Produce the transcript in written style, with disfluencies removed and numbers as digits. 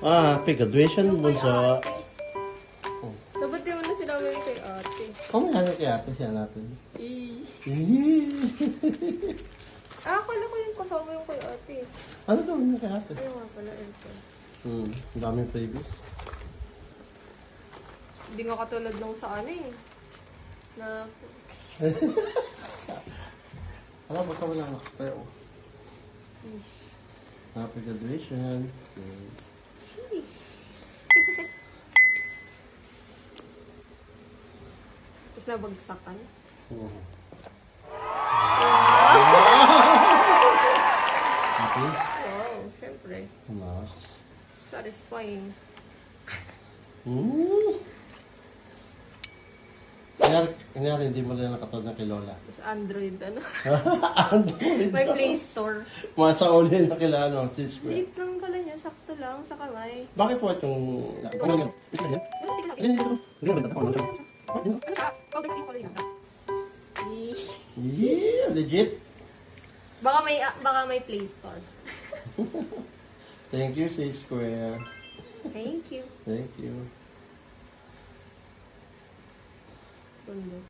Happy graduation, bunso. Dapat di mo na sinabi kay ate. Kung may hanap kay ate, siya natin. Akala ko yung kasama yung kay ate. Ano daw yun kay ate? Ay, nga pala, aircon. Ang daming previous. Hindi nga katulad nung sa ano eh. Na, Alam mo, wala na. Pero, ish. happy graduation. Sheesh. Tapos nabagsakan. Happy? Wow, syempre. Nice. Satisfying. Kanyari, hindi mo rin nakatod ng kay Lola. Tapos Android, ano? Android. May Play Store. Masa uli na kila, ano, si Square. Liit lang pala niya, sakto lang sa kamay. Bakit po itong... Ano yan? Ano siya? Powder kasi color niya. Yeah, legit. Baka may Play Store. Thank you, si Square. Thank you. Thank you. Tundo.